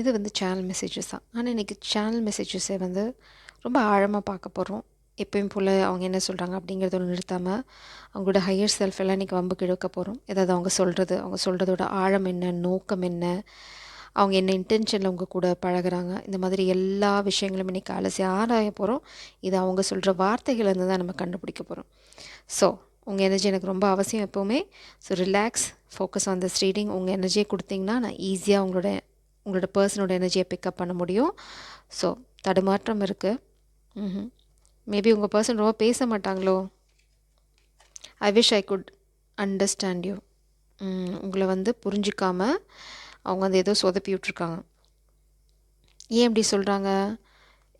இது வந்து channel messages தான். ஆனால் இன்றைக்கி சேனல் மெசேஜஸை வந்து ரொம்ப ஆழமாக பார்க்க போகிறோம். எப்பயும் போல் அவங்க என்ன சொல்கிறாங்க அப்படிங்கிறத நிறுத்தாமல் அவங்களோட ஹையர் செல்ஃப் எல்லாம் இன்றைக்கி வம்புக்கு இழுக்க போகிறோம். ஏதாவது அவங்க சொல்கிறதோட ஆழம் என்ன, நோக்கம் என்ன, அவங்க என்ன இன்டென்ஷனில் அவங்க கூட பழகுறாங்க, இந்த மாதிரி எல்லா விஷயங்களும் இன்றைக்கி அலசி ஆராய போகிறோம். இது அவங்க சொல்கிற வார்த்தைகள்லேருந்து தான் நம்ம கண்டுபிடிக்க போகிறோம். ஸோ உங்கள் எனர்ஜி எனக்கு ரொம்ப அவசியம் எப்போவுமே. So relax, focus on this reading. உங்கள் எனர்ஜியை கொடுத்தீங்கன்னா நான் ஈஸியாக உங்களோட பர்சனோட எனர்ஜியை பிக்கப் பண்ண முடியும். ஸோ தடுமாற்றம் இருக்குது. மேபி உங்கள் பர்சன் ரொம்ப பேச மாட்டாங்களோ. I wish I could understand you. உங்களை வந்து புரிஞ்சிக்காம அவங்க வந்து ஏதோ சொதப்பி விட்ருக்காங்க. ஏன் இப்படி சொல்கிறாங்க?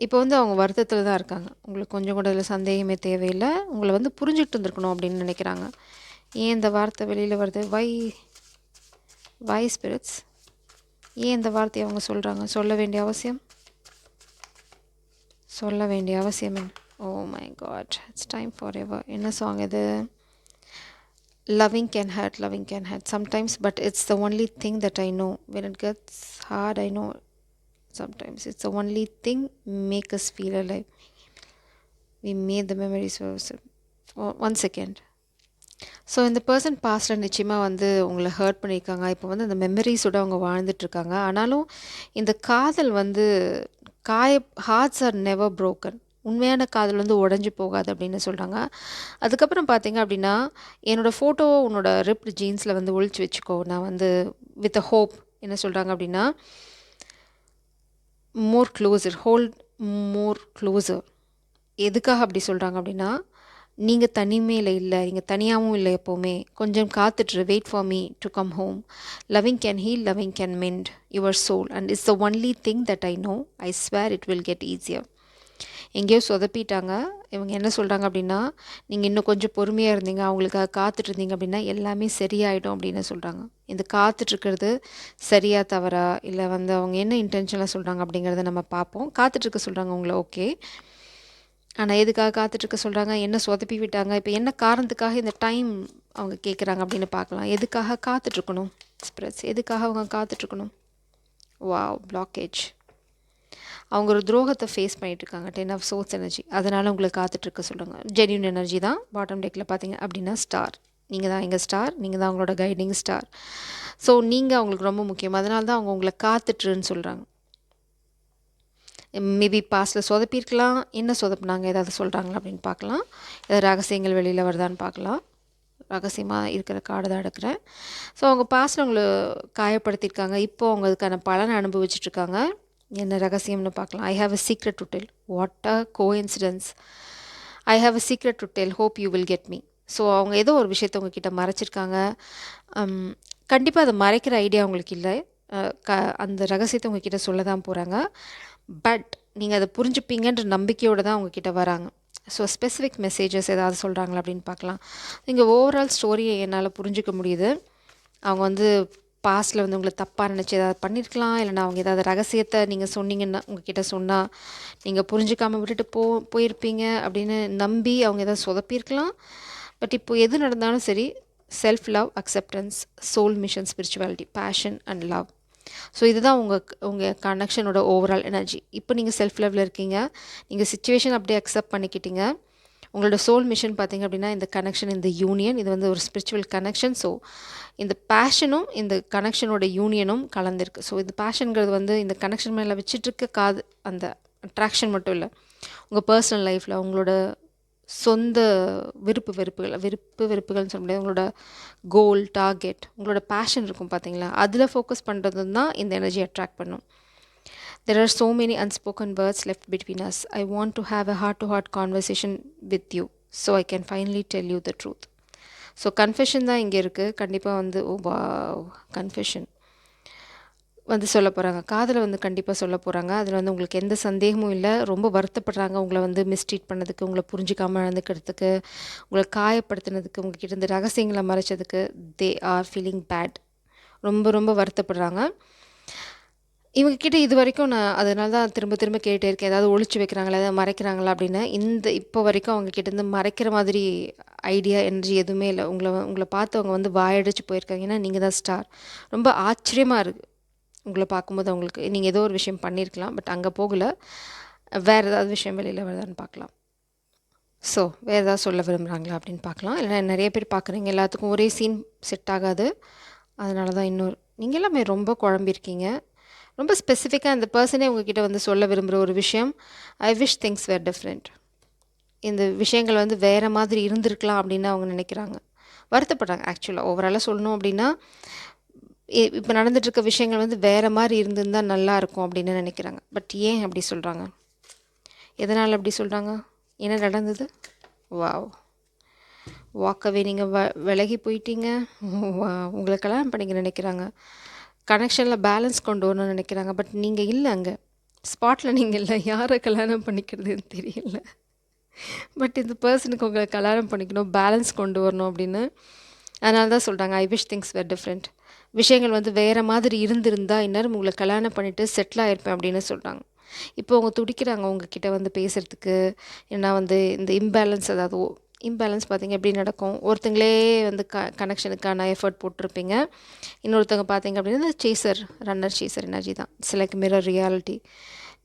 இப்போ வந்து அவங்க வருத்தத்தில் தான் இருக்காங்க. உங்களுக்கு கொஞ்சம் கூட இதில் சந்தேகமே தேவையில்லை. உங்களை வந்து புரிஞ்சுக்கிட்டு இருந்திருக்கணும் அப்படின்னு நினைக்கிறாங்க. ஏன் இந்த வார்த்தை வெளியில் வருது? Why spirits? ஏன் இந்த வார்த்தையை அவங்க சொல்கிறாங்க? சொல்ல வேண்டிய அவசியம் என்ன? Oh my god, it's time for ever. என்ன சாங் இது? Loving can hurt sometimes, but it's the only thing that I know. When it gets hard, I know sometimes it's the only thing make us feel alive. We made the memories for ourselves. One second. So இந்த person பாஸ்டில் நிச்சயமாக வந்து உங்களை hurt பண்ணியிருக்காங்க. இப்போ வந்து அந்த மெமரிஸோடு அவங்க வாழ்ந்துட்டுருக்காங்க. ஆனாலும் இந்த காதல் வந்து ஹார்ட்ஸ் ஆர் நெவர் ப்ரோக்கன். உண்மையான காதல் வந்து உடஞ்சி போகாது அப்படின்னு சொல்கிறாங்க. அதுக்கப்புறம் பார்த்தீங்க அப்படின்னா, என்னோடய ஃபோட்டோவை உன்னோட ரிப்டு ஜீன்ஸில் வந்து ஒழிச்சு வச்சுக்கோ. நான் வந்து வித் அ ஹோப் என்ன சொல்கிறாங்க அப்படின்னா, ஹோல்ட் மோர் க்ளோஸர். எதுக்காக அப்படி சொல்கிறாங்க அப்படின்னா, நீங்கள் தனிமையில் இல்லை, நீங்கள் தனியாகவும் இல்லை, எப்போவுமே கொஞ்சம் காத்துட்ரு. Wait for me to come home. Loving can heel, loving can மெண்ட் your soul and it's the only thing that I know. I swear it will get easier. எங்கேயோ சொதப்பிட்டாங்க. இவங்க என்ன சொல்கிறாங்க அப்படின்னா, நீங்கள் இன்னும் கொஞ்சம் பொறுமையாக இருந்தீங்க, அவங்களுக்காக காத்துட்ருந்தீங்க அப்படின்னா எல்லாமே சரியாயிடும் அப்படின்னு சொல்கிறாங்க. இந்த காத்துட்ருக்கிறது சரியாக தவறா, இல்லை வந்து அவங்க என்ன இன்டென்ஷனாக சொல்கிறாங்க அப்படிங்கிறத நம்ம பார்ப்போம். காத்துட்ருக்க சொல்கிறாங்க உங்களை, ஓகே. ஆனால் எதுக்காக காத்துட்ருக்க சொல்கிறாங்க? என்ன சொதப்பி விட்டாங்க? இப்போ என்ன காரணத்துக்காக இந்த டைம் அவங்க கேட்குறாங்க அப்படின்னு பார்க்கலாம். எதுக்காக காத்துட்ருக்கணும்? எக்ஸ்பிரஸ், எதுக்காக அவங்க காத்துட்ருக்கணும்? Wow, blockage. அவங்க ஒரு துரோகத்தை ஃபேஸ் பண்ணிகிட்ருக்காங்க. 10 ஆஃப் சோர்ஸ் எனர்ஜி. அதனால் உங்களுக்கு காத்துட்ருக்க சொல்கிறாங்க. ஜென்யூன் எனர்ஜி தான். பாட்டம் டெக்கில் பார்த்தீங்க அப்படின்னா ஸ்டார். நீங்கள் தான் எங்கள் ஸ்டார். நீங்கள் தான் அவங்களோட கைடிங் ஸ்டார். ஸோ நீங்கள் அவங்களுக்கு ரொம்ப முக்கியம். அதனால தான் அவங்க உங்களை காத்துட்ருன்னு சொல்கிறாங்க. மேபி பாஸ்டில் சொதப்பியிருக்கலாம். என்ன சொதப்புனாங்க, ஏதாவது சொல்கிறாங்களா அப்படின்னு பார்க்கலாம். ஏதாவது ரகசியங்கள் வெளியில் வருதான்னு பார்க்கலாம். ரகசியமாக இருக்கிற கார்டு தான் எடுக்கிறேன். ஸோ அவங்க பாஸ்டில் அவங்கள காயப்படுத்தியிருக்காங்க. இப்போது அவங்க அதுக்கான பலனை அனுபவிச்சிட்ருக்காங்க. என்ன ரகசியம்னு பார்க்கலாம். I have a secret to tell. What a coincidence. I have a secret to tell, hope you will get me. So அவங்க ஏதோ ஒரு விஷயத்தை உங்ககிட்ட மறைச்சிருக்காங்க. கண்டிப்பாக அதை மறைக்கிற ஐடியா அவங்களுக்கு இல்லை. அந்த ரகசியத்தை உங்ககிட்ட சொல்ல தான் போகிறாங்க. பட் நீங்கள் அதை புரிஞ்சுப்பீங்கன்ற நம்பிக்கையோடு தான் உங்ககிட்ட வராங்க. ஸோ ஸ்பெசிஃபிக் மெசேஜஸ் ஏதாவது சொல்கிறாங்களா அப்படின்னு பார்க்கலாம். இங்கே ஓவரால் ஸ்டோரியை என்னால் புரிஞ்சிக்க முடியுது. அவங்க வந்து பாஸ்டில் வந்து உங்களை தப்பாக நினச்சி ஏதாவது பண்ணியிருக்கலாம். இல்லைனா அவங்க ஏதாவது ரகசியத்தை நீங்கள் சொன்னீங்கன்னா, உங்ககிட்ட சொன்னால் நீங்கள் புரிஞ்சிக்காமல் விட்டுட்டு போயிருப்பீங்க அப்படின்னு நம்பி அவங்க ஏதாவது சொதப்பியிருக்கலாம். பட் இப்போ எது நடந்தாலும் சரி, self love, acceptance, soul mission, spirituality, passion and love. So இதுதான் உங்கள் கனெக்ஷனோட ஓவரால் எனர்ஜி. இப்போ நீங்கள் செல்ஃப் லெவலில் இருக்கீங்க. நீங்கள் சிச்சுவேஷன் அப்படியே அக்செப்ட் பண்ணிக்கிட்டீங்க. உங்களோட சோல் மிஷன் பார்த்திங்க அப்படின்னா இந்த கனெக்ஷன், இந்த யூனியன், இது வந்து ஒரு ஸ்பிரிச்சுவல் கனெக்ஷன். ஸோ இந்த பேஷனும் இந்த கனெக்ஷனோட யூனியனும் கலந்துருக்கு. ஸோ இந்த பேஷனுங்கிறது வந்து இந்த கனெக்ஷன் மேலே வச்சிட்ருக்க அந்த அட்ராக்ஷன் மட்டும் இல்லை. உங்கள் பர்சனல் லைஃப்பில் உங்களோட சொந்த வெறுப்புகள்னு சொல்ல முடியாது. உங்களோட கோல், டார்கெட், உங்களோட பேஷன் இருக்கும் பார்த்தீங்களா, அதில் ஃபோக்கஸ் பண்ணுறது தான் இந்த எனர்ஜி அட்ராக்ட் பண்ணும். There are so many unspoken words left between us. I want to have a heart-to-heart conversation with you so I can finally tell you the truth. So confession தான் இங்கே இருக்குது. கண்டிப்பாக வந்து confession வந்து சொல்ல போகிறாங்க. காதலை வந்து கண்டிப்பாக சொல்ல போகிறாங்க. அதில் வந்து உங்களுக்கு எந்த சந்தேகமும் இல்லை. ரொம்ப வருத்தப்படுறாங்க உங்களை வந்து மிஸ்ட்ரீட் பண்ணதுக்கு, உங்களை புரிஞ்சிக்காமல் நடந்துக்கிறதுக்கு, உங்களை காயப்படுத்தினதுக்கு, உங்கள்கிட்ட இருந்து ரகசியங்களை மறைச்சதுக்கு. They are feeling bad. ரொம்ப ரொம்ப வருத்தப்படுறாங்க. இவங்கக்கிட்ட இது வரைக்கும் நான் அதனால தான் திரும்ப திரும்ப கேட்டே இருக்கேன். ஏதாவது ஒழிச்சு வைக்கிறாங்களா, ஏதாவது மறைக்கிறாங்களா அப்படின்னு. இப்போ வரைக்கும் அவங்கக்கிட்டேருந்து மறைக்கிற மாதிரி ஐடியா, எனர்ஜி எதுவுமே இல்லை. உங்களை பார்த்து அவங்க வந்து வாயடிச்சு போயிருக்காங்க. ஏன்னா நீங்கள் தான் ஸ்டார். ரொம்ப ஆச்சரியமாக இருக்குது. உங்களை பார்க்கும்போது அவங்களுக்கு நீங்கள் ஏதோ ஒரு விஷயம் பண்ணியிருக்கலாம், பட் அங்கே போகல. வேறு ஏதாவது விஷயம் வெளியில் வருதான்னு பார்க்கலாம். ஸோ வேறு ஏதாவது சொல்ல விரும்புகிறாங்களா அப்படின்னு பார்க்கலாம். இல்லைனா நிறைய பேர் பார்க்குறீங்க, எல்லாத்துக்கும் ஒரே சீன் செட் ஆகாது. அதனால தான் இன்னொரு நீங்கள் எல்லாமே ரொம்ப குழம்பியிருக்கீங்க. ரொம்ப ஸ்பெசிஃபிக்காக அந்த பர்சனே உங்ககிட்ட வந்து சொல்ல விரும்புகிற ஒரு விஷயம், I wish things were different. இந்த விஷயங்கள் வந்து வேறு மாதிரி இருந்திருக்கலாம் அப்படின்னு அவங்க நினைக்கிறாங்க, வருத்தப்படுறாங்க. ஆக்சுவலாக ஓவராலாக சொல்லணும் அப்படின்னா, இப்போ நடந்துகிட்ருக்க விஷயங்கள் வந்து வேறு மாதிரி இருந்திருந்தால் நல்லா இருக்கும் அப்படின்னு நினைக்கிறாங்க. பட் ஏன் அப்படி சொல்கிறாங்க? எதனால் அப்படி சொல்கிறாங்க? என்ன நடந்தது? வாவ், வாக்கவே நீங்கள் விலகி போயிட்டீங்க. உங்களை கல்யாணம் பண்ணிக்க நினைக்கிறாங்க, கனெக்ஷனில் பேலன்ஸ் கொண்டு வரணும்னு நினைக்கிறாங்க. பட் நீங்கள் இல்லை, அங்கே ஸ்பாட்டில் நீங்கள் இல்லை. யாரை கல்யாணம் பண்ணிக்கிறதுன்னு தெரியல. பட் இந்த பர்சனுக்கு உங்களை கல்யாணம் பண்ணிக்கணும், பேலன்ஸ் கொண்டு வரணும் அப்படின்னு. அதனால தான் சொல்கிறாங்க, I wish things were different. விஷயங்கள் வந்து வேறு மாதிரி இருந்திருந்தால் இந்நேரம் உங்களை கல்யாணம் பண்ணிவிட்டு செட்டில் ஆகிருப்பேன் அப்படின்னு சொல்கிறாங்க. இப்போ அவங்க துடிக்கிறாங்க உங்ககிட்ட வந்து பேசுகிறதுக்கு. ஏன்னா வந்து இந்த இம்பேலன்ஸ், அதாவது இம்பேலன்ஸ் பார்த்திங்க எப்படி நடக்கும், ஒருத்தங்களே வந்து கனெக்ஷனுக்கான எஃபர்ட் போட்டிருப்பீங்க, இன்னொருத்தவங்க பார்த்திங்க அப்படின்னா சேசர், ரன்னர் சேசர் எனர்ஜி தான். It's like mirror reality.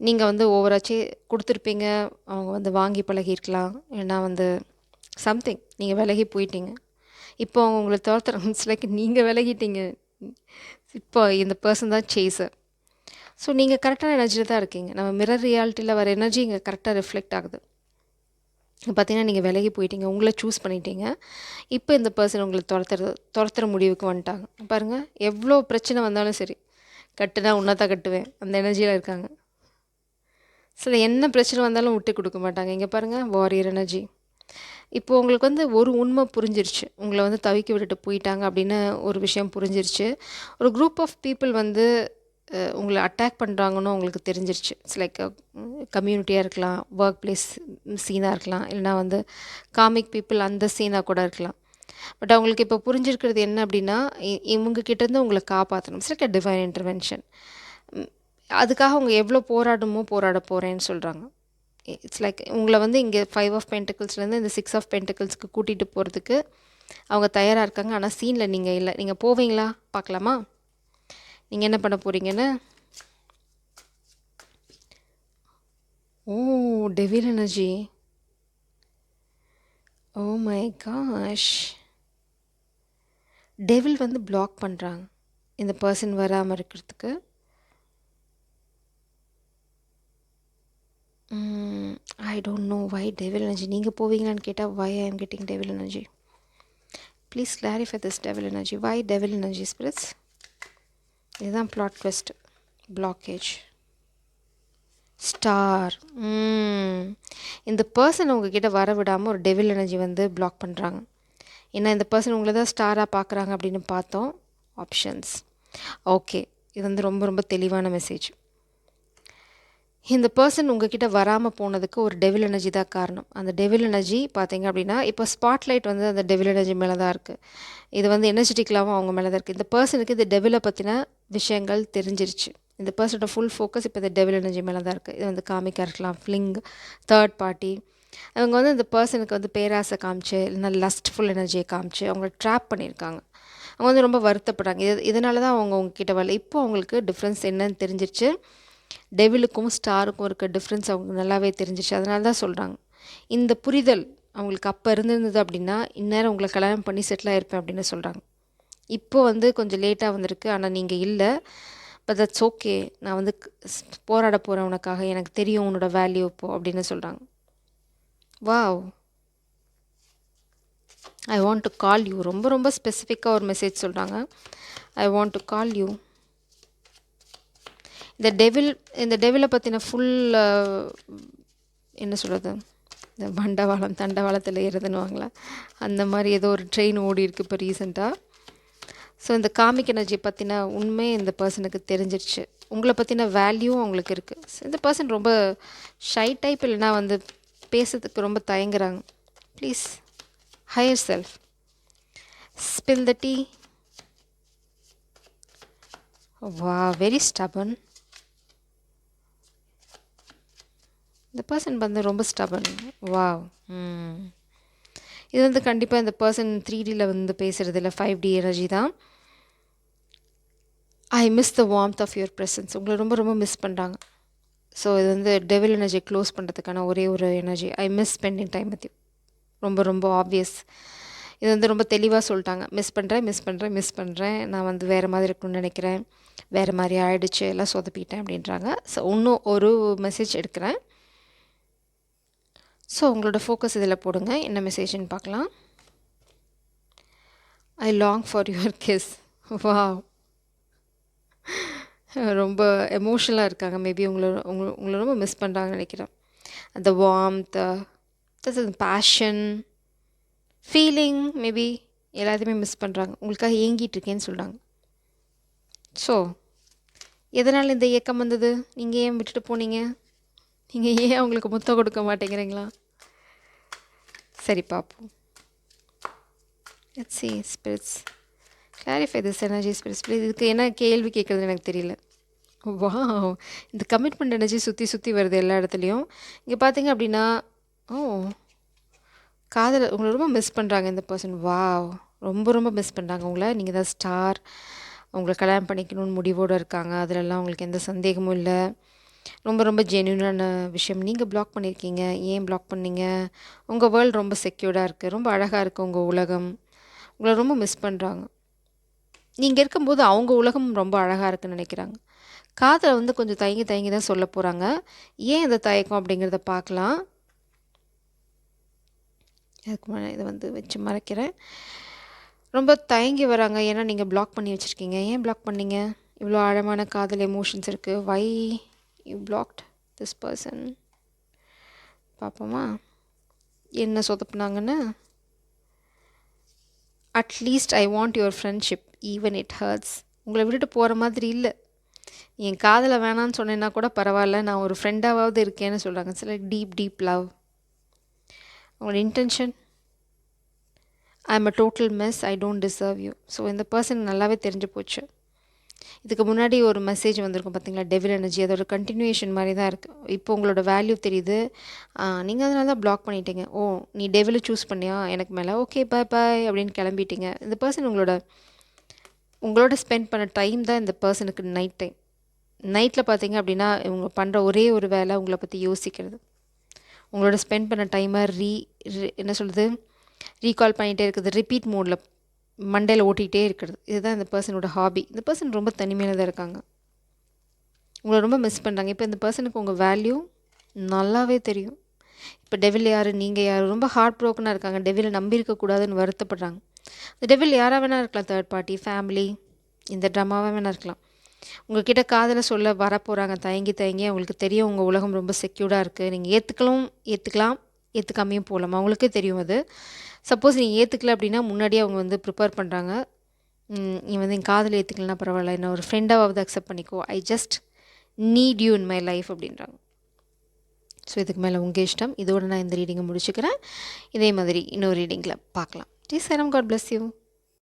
நீங்கள் வந்து ஓவராச்சே கொடுத்துருப்பீங்க, அவங்க வந்து வாங்கி பழகியிருக்கலாம், ஏன்னா வந்து சம்திங் நீங்கள் விலகி போயிட்டீங்க. இப்போ அவங்க உங்களை தோர்த்துறாங்க. இட்ஸ் லைக் நீங்கள் விலகிட்டீங்க. இப்போ இந்த பர்சன் தான் சேசர். ஸோ நீங்கள் கரெக்டான எனர்ஜியில் தான் இருக்கீங்க. நம்ம மிரர் ரியாலிட்டியில் வர எனர்ஜி இங்கே கரெக்டாக ரிஃப்ளெக்ட் ஆகுது. பார்த்தீங்கன்னா நீங்கள் விலகி போயிட்டீங்க, உங்களை சூஸ் பண்ணிட்டீங்க. இப்போ இந்த பர்சன் உங்களை துரத்துற முடிவுக்கு வந்துட்டாங்க. பாருங்கள், எவ்வளோ பிரச்சனை வந்தாலும் சரி, கட்டுனா உன்னதான் கட்டுவேன், அந்த எனர்ஜியில் இருக்காங்க. சில என்ன பிரச்சனை வந்தாலும் விட்டு கொடுக்க மாட்டாங்க. இங்கே பாருங்கள், வாரியர் எனர்ஜி. இப்போது உங்களுக்கு வந்து ஒரு உண்மை புரிஞ்சிருச்சு, உங்களை வந்து தவிக்க விட்டுட்டு போயிட்டாங்க அப்படின்னு ஒரு விஷயம் புரிஞ்சிருச்சு. ஒரு குரூப் ஆஃப் பீப்புள் வந்து உங்களை அட்டாக் பண்ணுறாங்கன்னு உங்களுக்கு தெரிஞ்சிருச்சு. இட்ஸ் லைக் கம்யூனிட்டியாக இருக்கலாம், ஒர்க் பிளேஸ் சீனாக இருக்கலாம், இல்லைனா வந்து காமிக் பீப்புள் அந்த சீனாக கூட இருக்கலாம். பட் அவங்களுக்கு இப்போ புரிஞ்சிருக்கிறது என்ன அப்படின்னா, இவங்ககிட்டேருந்து உங்களை காப்பாற்றணும். It's like a divine intervention. அதுக்காக அவங்க எவ்வளோ போராட போகிறேன்னு சொல்கிறாங்க. இட்ஸ் லைக் உங்களை வந்து இங்கே 5 ஆஃப் பென்டிகிள்ஸ்லேருந்து இந்த 6 ஆஃப் பென்டிகிள்ஸ்க்கு கூட்டிகிட்டு போகிறதுக்கு அவங்க தயாராக இருக்காங்க. ஆனால் சீனில் நீங்கள் இல்லை. நீங்கள் போவீங்களா? பார்க்கலாமா நீங்கள் என்ன பண்ண போகிறீங்கன்னு. ஓ, devil energy. Oh my cash. Devil வந்து பிளாக் பண்ணுறாங்க இந்த பர்சன் வராமல் இருக்கிறதுக்கு. I don't know why devil energy. நீங்கள் போவீங்களான்னு கேட்டால் வை I am getting devil energy. Please clarify this devil energy. Why devil energy spirits? இதுதான் பிளாட் ட்விஸ்ட். பிளாக்கேஜ். ஸ்டார். இந்த person உங்ககிட்ட வர விடாமல் ஒரு டெவில் எனர்ஜி வந்து பிளாக் பண்ணுறாங்க. ஏன்னா இந்த பர்சன் உங்களை தான் ஸ்டாராக பார்க்குறாங்க அப்படின்னு பார்த்தோம். ஆப்ஷன்ஸ். ஓகே, இது வந்து ரொம்ப ரொம்ப தெளிவான மெசேஜ். இந்த பர்சன் உங்ககிட்ட வராமல் போனதுக்கு ஒரு டெவில் எனர்ஜி தான் காரணம். அந்த டெவில் எனர்ஜி பார்த்தீங்க அப்படின்னா, இப்போ ஸ்பாட்லைட் வந்து அந்த டெவில் எனர்ஜி மேலே தான் இருக்குது. இது வந்து எனர்ஜெட்டிக்கலாகவும் அவங்க மேலே தான் இருக்குது. இந்த பர்சனுக்கு இந்த டெவிலை பற்றின விஷயங்கள் தெரிஞ்சிருச்சு. இந்த பர்சனோட ஃபுல் ஃபோக்கஸ் இப்போ இந்த டெவில் எனர்ஜி மேலே தான் இருக்குது. இது வந்து காமிக்காக இருக்கலாம், ஃப்ளிங், தேர்ட் பார்ட்டி. அவங்க வந்து இந்த பர்சனுக்கு வந்து பேராசை காமிச்சு, இல்லைனா லஸ்ட்ஃபுல் எனர்ஜியை காமிச்சு அவங்கள ட்ராப் பண்ணியிருக்காங்க. அவங்க வந்து ரொம்ப வருத்தப்படுறாங்க. இதனால தான் அவங்க உங்ககிட்ட வரல. இப்போ அவங்களுக்கு டிஃப்ரென்ஸ் என்னன்னு தெரிஞ்சிருச்சு. டெவிலுக்கும் ஸ்டாருக்கும் இருக்க டிஃப்ரென்ஸ் அவங்களுக்கு நல்லாவே தெரிஞ்சிச்சு. அதனால தான் சொல்கிறாங்க, இந்த புரிதல் அவங்களுக்கு அப்போ இருந்திருந்தது அப்படின்னா இந்நேரம் உங்களை கல்யாணம் பண்ணி செட்டில் ஆகிருப்பேன் அப்படின்னு சொல்கிறாங்க. இப்போ வந்து கொஞ்சம் லேட்டாக வந்திருக்கு, ஆனால் நீங்கள் இல்லை. But that's okay. நான் வந்து போராட போகிறேன் உனக்காக, எனக்கு தெரியும் உன்னோட வேல்யூ இப்போ அப்படின்னு சொல்கிறாங்க. Wow, I want to call you. ரொம்ப ரொம்ப ஸ்பெசிஃபிக்காக ஒரு மெசேஜ் சொல்கிறாங்க. I want to call you. இந்த டெவிலை பற்றின ஃபுல் என்ன சொல்கிறது, இந்த பண்டவாளம் தண்டவாளத்தில் ஏறுதுன்னுவாங்களா, அந்த மாதிரி ஏதோ ஒரு ட்ரெயின் ஓடி இருக்குது இப்போ ரீசெண்டாக. ஸோ இந்த காமிக் எனர்ஜி பற்றின உண்மை இந்த பர்சனுக்கு தெரிஞ்சிருச்சு. உங்களை பற்றின வேல்யூவும் அவங்களுக்கு இருக்குது. இந்த பர்சன் ரொம்ப ஷை டைப், இல்லைனா வந்து பேசுறதுக்கு ரொம்ப தயங்குறாங்க. Please higher self, spill the tea. வா, வெரி ஸ்டபன். இந்த பர்சன் வந்து ரொம்ப ஸ்டபன். வாவ். இது வந்து கண்டிப்பாக இந்த பர்சன் 3Dயில் வந்து பேசுகிறது இல்லை, 5D எனர்ஜி தான். I miss the warmth of your presence. உங்களை ரொம்ப ரொம்ப மிஸ் பண்ணுறாங்க. ஸோ இது வந்து டெவில் எனர்ஜி க்ளோஸ் பண்ணுறதுக்கான ஒரே ஒரு energy. I miss spending time with you. ரொம்ப ரொம்ப ஆப்வியஸ். இது வந்து ரொம்ப தெளிவாக சொல்லிட்டாங்க. மிஸ் பண்ணுறேன். நான் வந்து வேறு மாதிரி இருக்கணும்னு நினைக்கிறேன். வேறு மாதிரி ஆயிடுச்சு, எல்லாம் சொதப்பிட்டேன் அப்படின்றாங்க. ஸோ இன்னும் ஒரு மெசேஜ் எடுக்கிறேன். ஸோ உங்களோட ஃபோக்கஸ் இதில் போடுங்க. என்ன மெசேஜ்னு பார்க்கலாம். ஐ long for your kiss. Wow, ரொம்ப எமோஷ்னலாக இருக்காங்க. மேபி உங்களை ரொம்ப மிஸ் பண்ணுறாங்கன்னு நினைக்கிறேன். அந்த வார்ம்த், பேஷன், ஃபீலிங், மேபி எல்லாத்தையுமே மிஸ் பண்ணுறாங்க. உங்களுக்காக ஏங்கிட்டு இருக்கேன்னு சொல்கிறாங்க. ஸோ எதனால் இந்த ஏக்கம் வந்தது? நீங்கள் ஏன் விட்டுட்டு போனீங்க? நீங்கள் ஏன் அவங்களுக்கு முத்தம் கொடுக்க மாட்டேங்கிறீங்களா? சரி, பார்ப்போம். Let's see spirits clarify this energy spirits please. இதுக்கு என்ன கேள்வி கேட்குறதுன்னு எனக்கு தெரியல. வாவ், இந்த கமிட்மெண்ட் எனர்ஜி சுற்றி வருது எல்லா இடத்துலையும். இங்கே பார்த்தீங்க அப்படின்னா, ஓ, காதல் உங்களை ரொம்ப மிஸ் பண்ணுறாங்க இந்த பர்சன். வாவ், ரொம்ப மிஸ் பண்ணுறாங்க உங்களை. நீங்கள் தான் ஸ்டார். உங்களை கல்யாணம் பண்ணிக்கணும்னு முடிவோடு இருக்காங்க. அதிலெல்லாம் உங்களுக்கு எந்த சந்தேகமும் இல்லை. ரொம்ப ஜென்யூனான விஷயம். நீங்கள் பிளாக் பண்ணியிருக்கீங்க. ஏன் பிளாக் பண்ணீங்க? உங்கள் வேர்ல்டு ரொம்ப செக்யூர்டாக இருக்குது. ரொம்ப அழகாக இருக்குது உங்கள் உலகம். உங்களை ரொம்ப மிஸ் பண்ணுறாங்க. நீங்கள் இருக்கும்போது அவங்க உலகம் ரொம்ப அழகாக இருக்குன்னு நினைக்கிறாங்க. காதலை வந்து கொஞ்சம் தயங்கி தான் சொல்ல போகிறாங்க. ஏன் இந்த தயக்கம் அப்படிங்கிறத பார்க்கலாம். அதுக்கு முன்னாடி இதை வந்து வச்சு மறைக்கிறேன். ரொம்ப தயங்கி வராங்க. ஏன்னா நீங்கள் பிளாக் பண்ணி வச்சுருக்கீங்க. ஏன் பிளாக் பண்ணீங்க? இவ்வளோ ஆழமான காதல் எமோஷன்ஸ் இருக்குது. Why you blocked this person? பார்ப்போமா என்ன சொதப்புனாங்கன்னு. At least I want your friendship even it hurts. உங்களை விட்டுட்டு போகிற மாதிரி இல்லை. என் காதலை வேணான்னு சொன்னேன்னா கூட பரவாயில்ல, நான் ஒரு ஃப்ரெண்டாவது இருக்கேன்னு சொல்கிறாங்க. சில டீப் லவ். உங்களோட intention, I am a total mess, I don't deserve you. So இந்த பர்சன் நல்லாவே தெரிஞ்சு போச்சு. இதுக்கு முன்னாடி ஒரு மெசேஜ் வந்திருக்கும் பார்த்தீங்களா, டெவில் எனர்ஜி. அதோட கண்டினியூஷன் மாதிரி தான் இருக்குது. இப்போ உங்களோட வேல்யூ தெரியுது. நீங்கள் அதனால தான் பிளாக் பண்ணிட்டீங்க. ஓ, நீ டெவிலை சூஸ் பண்ணியா எனக்கு மேலே, ஓகே பாய் அப்படின்னு கிளம்பிட்டீங்க. இந்த பர்சன் உங்களோட ஸ்பெண்ட் பண்ண டைம் தான் இந்த பர்சனுக்கு நைட் டைம். நைட்டில் பார்த்தீங்க அப்படின்னா இவங்க பண்ணுற ஒரே ஒரு வேலை உங்களை பற்றி யோசிக்கிறது. உங்களோட ஸ்பெண்ட் பண்ண டைமை என்ன சொல்கிறது, ரீகால் பண்ணிகிட்டே இருக்குது. ரிப்பீட் மோடில் மண்டையில் ஓட்டிகிட்டே இருக்கிறது. இதுதான் இந்த பர்சனோட ஹாபி. இந்த பர்சன் ரொம்ப தனிமையில் தான் இருக்காங்க. உங்களை ரொம்ப மிஸ் பண்ணுறாங்க. இப்போ இந்த பர்சனுக்கு உங்கள் வேல்யூ நல்லாவே தெரியும். இப்போ டெவில் யார், நீங்கள் யார், ரொம்ப ஹார்ட் ப்ரோக்கனாக இருக்காங்க. டெவிலை நம்பி இருக்கக்கூடாதுன்னு வருத்தப்படுறாங்க. இந்த டெவில் யாராக வேணா இருக்கலாம். தேர்ட் பார்ட்டி, ஃபேமிலி, இந்த ட்ராமாவாக வேணா இருக்கலாம். உங்கள்கிட்ட காதலை சொல்ல வரப்போகிறாங்க. தயங்கி அவங்களுக்கு தெரியும் உங்கள் உலகம் ரொம்ப செக்யூர்டாக இருக்குது. நீங்கள் ஏற்றுக்கலாம், ஏற்றுக்காமையும் போகலாம். அவங்களுக்கே தெரியும் அது. சப்போஸ் நீங்கள் ஏற்றுக்கல அப்படின்னா முன்னாடியே அவங்க வந்து ப்ரிப்பேர் பண்ணுறாங்க. நீ வந்து என் காதலை ஏற்றுக்கலனா பரவாயில்ல, என்ன ஒரு ஃப்ரெண்டாவது அக்செப்ட் பண்ணிக்கோ, I just need you in my life அப்படின்றாங்க. ஸோ இதுக்கு மேலே உங்கள் இஷ்டம். இதோடு நான் இந்த ரீடிங்கை முடிச்சுக்கிறேன். இதே மாதிரி இன்னொரு ரீடிங்கில் பார்க்கலாம். ஜி சரம், காட் பிளஸ் யூ.